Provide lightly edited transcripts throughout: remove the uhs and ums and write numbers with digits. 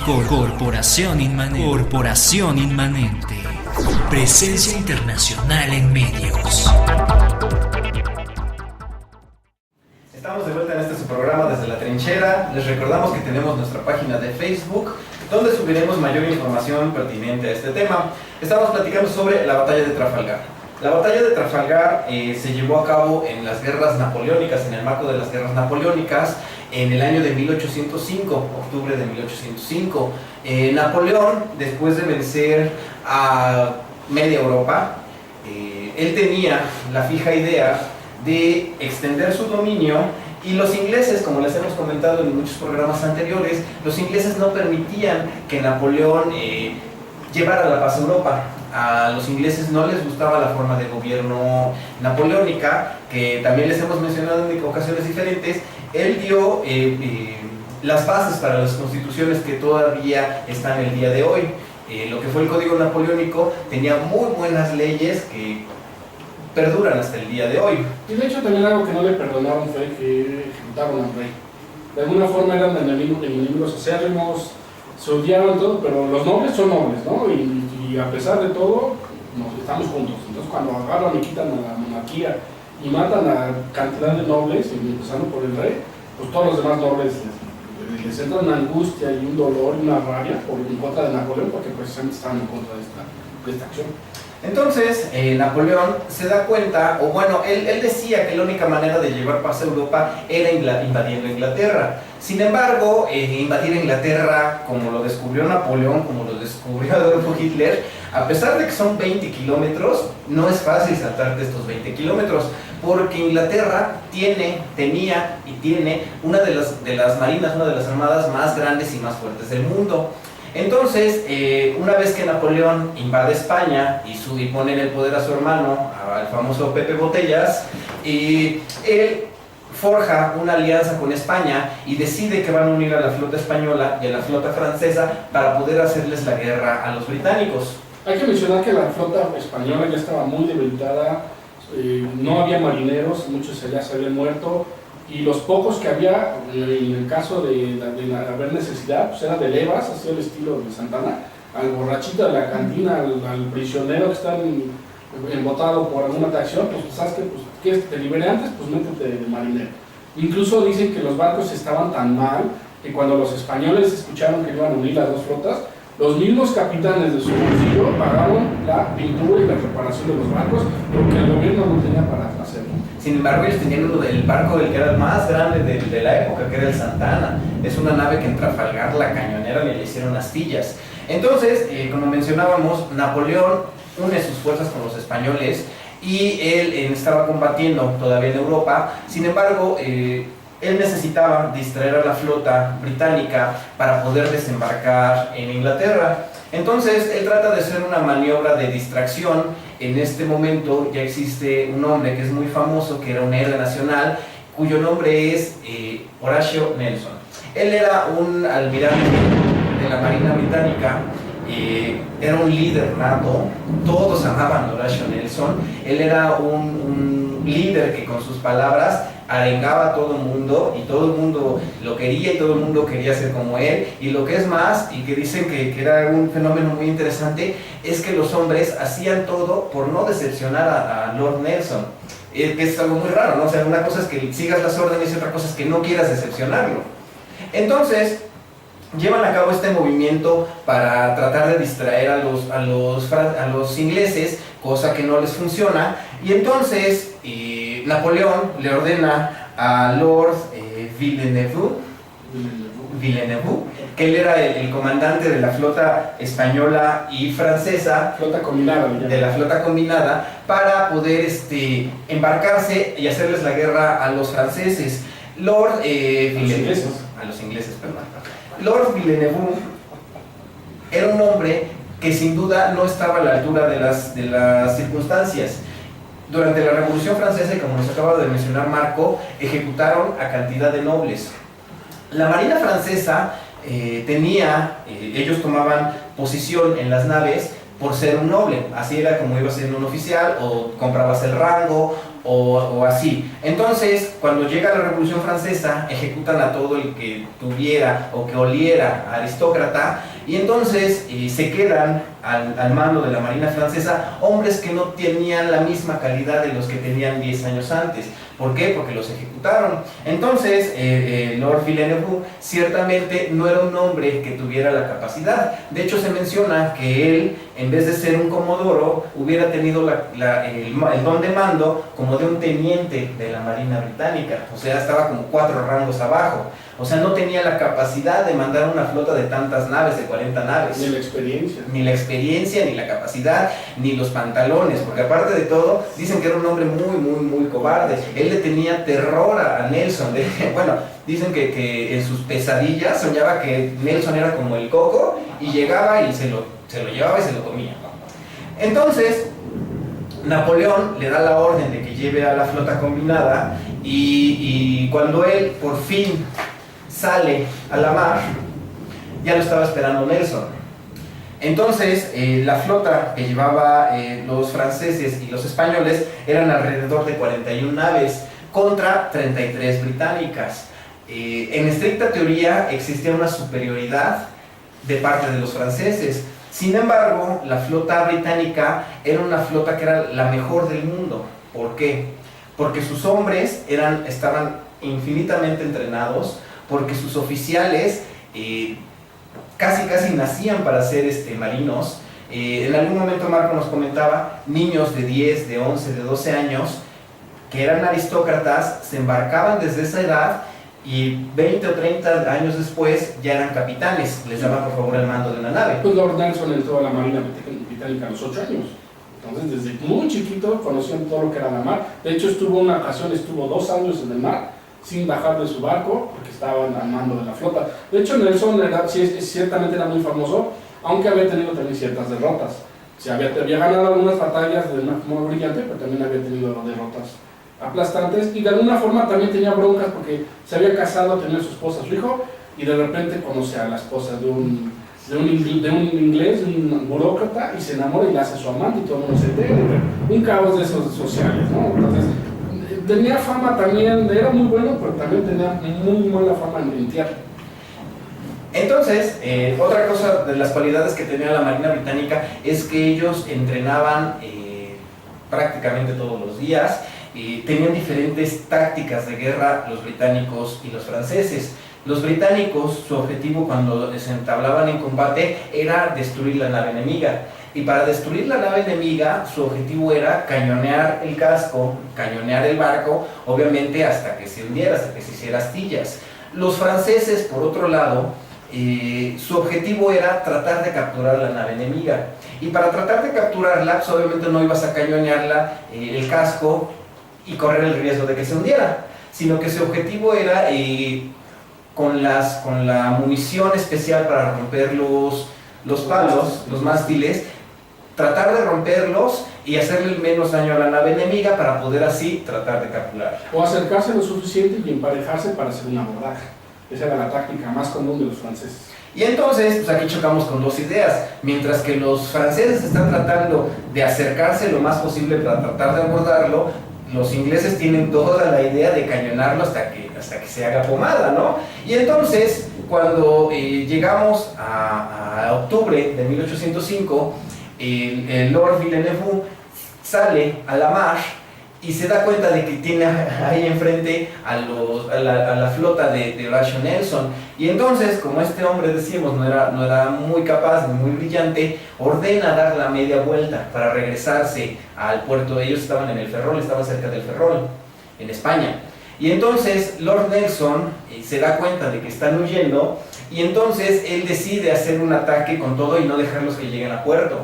Corporación Inmanente. Presencia internacional en medios. Estamos de vuelta en este su programa Desde la Trinchera. Les recordamos que tenemos nuestra página de Facebook, donde subiremos mayor información pertinente a este tema. Estamos platicando sobre la batalla de Trafalgar. La batalla de Trafalgar se llevó a cabo en las guerras napoleónicas, en el marco de las guerras napoleónicas, en el año de 1805, octubre de 1805. Napoleón, después de vencer a media Europa, él tenía la fija idea de extender su dominio, y los ingleses, como les hemos comentado en muchos programas anteriores, los ingleses no permitían que Napoleón llevara la paz a Europa. A los ingleses no les gustaba la forma de gobierno napoleónica, que también les hemos mencionado en ocasiones diferentes. Él dio las bases para las constituciones que todavía están el día de hoy. Lo que fue el Código Napoleónico tenía muy buenas leyes que perduran hasta el día de hoy. Y de hecho también algo que no le perdonaron fue que ejecutaron al rey. De alguna forma eran enemigos acérrimos, se odiaban todo, pero los nobles son nobles, ¿no? Y a pesar de todo, estamos juntos. Entonces cuando agarran y quitan a la monarquía y matan a cantidad de nobles, empezando por el rey, pues todos los demás nobles les entra una angustia y un dolor y una rabia en contra de Napoleón, porque precisamente estaban en contra de esta acción. Entonces, Napoleón se da cuenta, o bueno, él decía que la única manera de llevar paz a Europa era invadiendo Inglaterra. Sin embargo, invadir Inglaterra, como lo descubrió Napoleón, como lo descubrió Adolfo Hitler, a pesar de que son 20 kilómetros, no es fácil saltarte estos 20 kilómetros, porque Inglaterra tenía y tiene una de las marinas, una de las armadas más grandes y más fuertes del mundo. Entonces, una vez que Napoleón invade España y pone en el poder a su hermano, al famoso Pepe Botellas, él forja una alianza con España y decide que van a unir a la flota española y a la flota francesa para poder hacerles la guerra a los británicos. Hay que mencionar que la flota española ya estaba muy debilitada, no había marineros, muchos ya se habían muerto, y los pocos que había, en el caso de haber necesidad, pues era de levas, así al estilo de Santana, al borrachito de la cantina, al prisionero que está embotado por alguna atracción, pues sabes que pues, ¿quieres que te libere antes? Pues métete de marinero. Incluso dicen que los barcos estaban tan mal que cuando los españoles escucharon que iban a unir las dos flotas, los mismos capitanes de su bolsillo pagaron la pintura y la reparación de los barcos porque el gobierno no tenía para hacerlo. Sin embargo, ellos tenían el barco que era el más grande de la época, que era el Santana. Es una nave que en Trafalgar, la cañonera, le hicieron astillas. Entonces, como mencionábamos, Napoleón une sus fuerzas con los españoles y él estaba combatiendo todavía en Europa. Sin embargo, él necesitaba distraer a la flota británica para poder desembarcar en Inglaterra. Entonces, él trata de hacer una maniobra de distracción. En este momento ya existe un hombre que es muy famoso, que era un héroe nacional, cuyo nombre es Horatio Nelson. Él era un almirante de la Marina Británica, era un líder nato, todos amaban a Horatio Nelson. Él era un líder que con sus palabras arengaba a todo el mundo, y todo el mundo lo quería y todo el mundo quería ser como él. Y lo que es más, y que dicen que era un fenómeno muy interesante, es que los hombres hacían todo por no decepcionar a Lord Nelson, que es algo muy raro, ¿no? O sea, una cosa es que sigas las órdenes y otra cosa es que no quieras decepcionarlo. Entonces, llevan a cabo este movimiento para tratar de distraer a los ingleses, cosa que no les funciona, y entonces Napoleón le ordena a Lord Villeneuve, que él era el comandante de la flota española y francesa, de la flota combinada, para poder embarcarse y hacerles la guerra a los franceses. Lord Villeneuve, a los ingleses, perdón. Lord Villeneuve era un hombre que sin duda no estaba a la altura de las circunstancias. Durante la Revolución Francesa, y como nos acaba de mencionar Marco, ejecutaron a cantidad de nobles. La Marina Francesa ellos tomaban posición en las naves por ser un noble. Así era como ibas a ser un oficial, o comprabas el rango, o así. Entonces, cuando llega la Revolución Francesa, ejecutan a todo el que tuviera o que oliera aristócrata, y entonces se quedan al mando de la Marina Francesa hombres que no tenían la misma calidad de los que tenían 10 años antes. ¿Por qué? Porque los ejecutaron. Entonces, Lord Villeneuve ciertamente no era un hombre que tuviera la capacidad. De hecho, se menciona que él, en vez de ser un comodoro, hubiera tenido el don de mando como de un teniente de la Marina Británica. O sea, estaba como 4 rangos abajo. O sea, no tenía la capacidad de mandar una flota de tantas naves, de 40 naves. Ni la experiencia. Ni la experiencia, ni la capacidad, ni los pantalones. Porque aparte de todo, dicen que era un hombre muy cobarde. Él le tenía terror a Nelson. Bueno, dicen que en sus pesadillas soñaba que Nelson era como el coco y llegaba y se lo llevaba y se lo comía. Entonces, Napoleón le da la orden de que lleve a la flota combinada y cuando él por fin sale a la mar, ya lo estaba esperando Nelson. Entonces, la flota que llevaba los franceses y los españoles eran alrededor de 41 naves contra 33 británicas. En estricta teoría existía una superioridad de parte de los franceses. Sin embargo, la flota británica era una flota que era la mejor del mundo. ¿Por qué? Porque sus hombres estaban infinitamente entrenados, porque sus oficiales casi nacían para ser marinos. En algún momento Marco nos comentaba, niños de 10, de 11, de 12 años, que eran aristócratas, se embarcaban desde esa edad y 20 o 30 años después ya eran capitanes, les daban por favor el mando de una nave. Pues Lord Nelson entró a la Marina Británica a los 8 años. Entonces, desde muy chiquito conocían todo lo que era la mar. De hecho, estuvo 2 años en el mar, sin bajar de su barco, porque estaban al mando de la flota. De hecho, Nelson ciertamente era muy famoso, aunque había tenido también ciertas derrotas. Había ganado algunas batallas de una forma brillante, pero también había tenido derrotas aplastantes, y de alguna forma también tenía broncas porque se había casado, tenía su esposa, su hijo, y de repente conoce a la esposa de un inglés, un burócrata, y se enamora y la hace su amante y todo el mundo se entera. Un caos de esos sociales, ¿no? Entonces, tenía fama también, era muy bueno, pero también tenía muy mala fama en tierra. Entonces, otra cosa de las cualidades que tenía la Marina Británica es que ellos entrenaban prácticamente todos los días. Tenían diferentes tácticas de guerra los británicos y los franceses. Los británicos, su objetivo cuando se entablaban en combate era destruir la nave enemiga. Y para destruir la nave enemiga, su objetivo era cañonear el casco, cañonear el barco, obviamente hasta que se hundiera, hasta que se hiciera astillas. Los franceses, por otro lado, su objetivo era tratar de capturar la nave enemiga. Y para tratar de capturarla, pues obviamente no ibas a cañonearla, el casco, y correr el riesgo de que se hundiera, sino que su objetivo era con la munición especial para romper los palos, los mástiles, tratar de romperlos y hacerle el menos daño a la nave enemiga para poder así tratar de capturarla. O acercarse lo suficiente y emparejarse para hacer un abordaje. Esa era la táctica más común de los franceses. Y entonces, pues aquí chocamos con dos ideas. Mientras que los franceses están tratando de acercarse lo más posible para tratar de abordarlo, los ingleses tienen toda la idea de cañonarlo hasta que se haga pomada, ¿no? Y entonces, cuando llegamos a octubre de 1805, el Lord Villeneuve sale a la mar y se da cuenta de que tiene ahí enfrente a la flota de Horatio Nelson. Y entonces, como este hombre, decíamos, no era muy capaz ni muy brillante, ordena dar la media vuelta para regresarse al puerto. Ellos estaban en el Ferrol, estaban cerca del Ferrol, en España. Y entonces Lord Nelson se da cuenta de que están huyendo, y entonces él decide hacer un ataque con todo y no dejarlos que lleguen a puerto.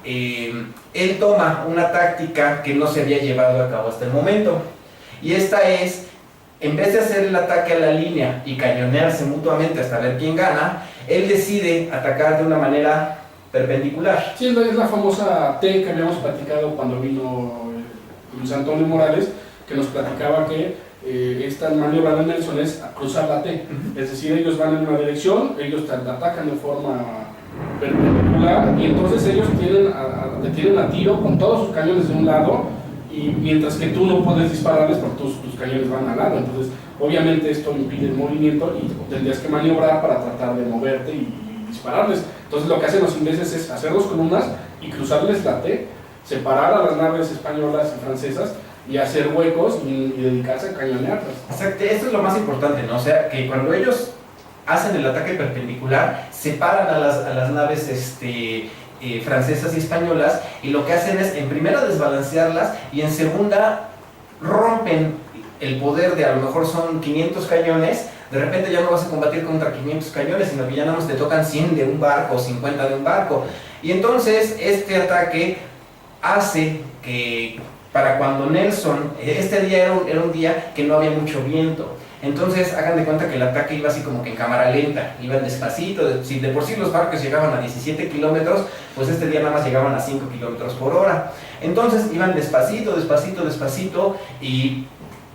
Él toma una táctica que no se había llevado a cabo hasta el momento, y esta es, en vez de hacer el ataque a la línea y cañonearse mutuamente hasta ver quién gana, él decide atacar de una manera perpendicular. Sí, es la famosa T que habíamos platicado cuando vino Luis Antonio Morales, que nos platicaba que esta maniobra de Nelson es cruzar la T. Es decir, ellos van en una dirección, ellos te atacan de forma perpendicular, y entonces ellos te tienen a tiro con todos sus cañones de un lado, y y mientras que tú no puedes dispararles porque tus cañones van al lado. Entonces, obviamente esto impide el movimiento y tendrías que maniobrar para tratar de moverte y dispararles. Entonces, lo que hacen los ingleses es hacer dos columnas y cruzarles la T, separar a las naves españolas y francesas y hacer huecos y dedicarse a cañonearlas. Exacto, esto es lo más importante, ¿no? O sea, que cuando ellos hacen el ataque perpendicular, separan a las naves francesas y españolas, y lo que hacen es, en primera, desbalancearlas, y en segunda, rompen el poder de, a lo mejor son 500 cañones, de repente ya no vas a combatir contra 500 cañones, sino que ya nada más te tocan 100 de un barco o 50 de un barco. Y entonces este ataque hace que, para cuando Nelson, este día era un día que no había mucho viento, entonces hagan de cuenta que el ataque iba así como que en cámara lenta, iban despacito. Si de por sí los barcos llegaban a 17 kilómetros, pues este día nada más llegaban a 5 kilómetros por hora. Entonces iban despacito, despacito, despacito, y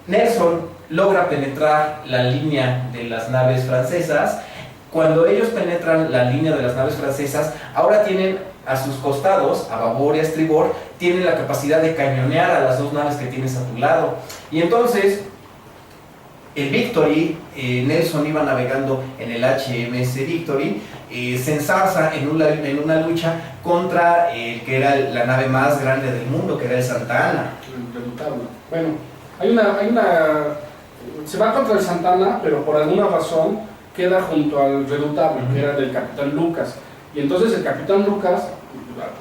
Nelson logra penetrar la línea de las naves francesas. Cuando ellos penetran la línea de las naves francesas, ahora tienen a sus costados, a babor y a estribor, tienen la capacidad de cañonear a las dos naves que tienes a tu lado. Y entonces el Victory, Nelson iba navegando en el HMS Victory, se enzarza en una lucha contra el que era la nave más grande del mundo, que era el Santa Ana. Bueno, se va contra el Santa Ana, pero por alguna razón queda junto al Redoutable, que era del capitán Lucas. Y entonces el capitán Lucas,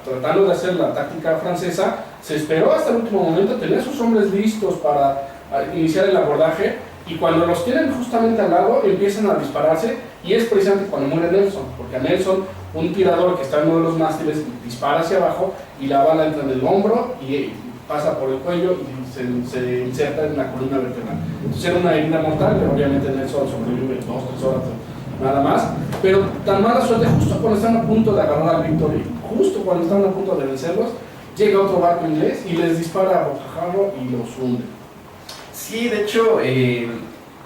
tratando de hacer la táctica francesa, se esperó hasta el último momento, tenía sus hombres listos para iniciar el abordaje, y cuando los tienen justamente al lado empiezan a dispararse, y es precisamente cuando muere Nelson, porque a Nelson, un tirador que está en uno de los mástiles, dispara hacia abajo y la bala entra en el hombro y pasa por el cuello y se inserta en la columna vertebral. Entonces era una herida mortal, pero obviamente Nelson sobrevive 2-3 horas nada más, pero tan mala suerte, justo cuando están a punto de agarrar al Victory, justo cuando están a punto de vencerlos, llega otro barco inglés y les dispara a bocajarro y los hunde. Sí, de hecho,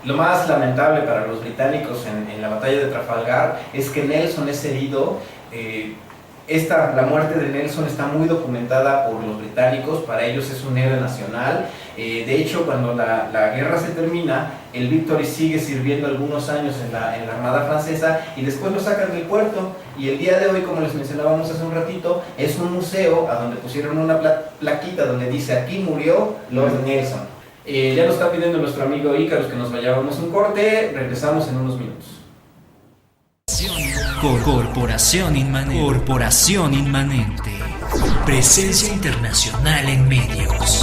lo más lamentable para los británicos en la batalla de Trafalgar es que Nelson es herido. La muerte de Nelson está muy documentada por los británicos, para ellos es un héroe nacional. De hecho, cuando la guerra se termina, el Victory sigue sirviendo algunos años en la Armada Francesa, y después lo sacan del puerto, y el día de hoy, como les mencionábamos hace un ratito, es un museo a donde pusieron una plaquita donde dice: aquí murió Lord Nelson. Ya nos está pidiendo nuestro amigo Ícaros que nos vayamos un corte, regresamos en unos minutos. Corporación Inmanente. Presencia internacional en medios.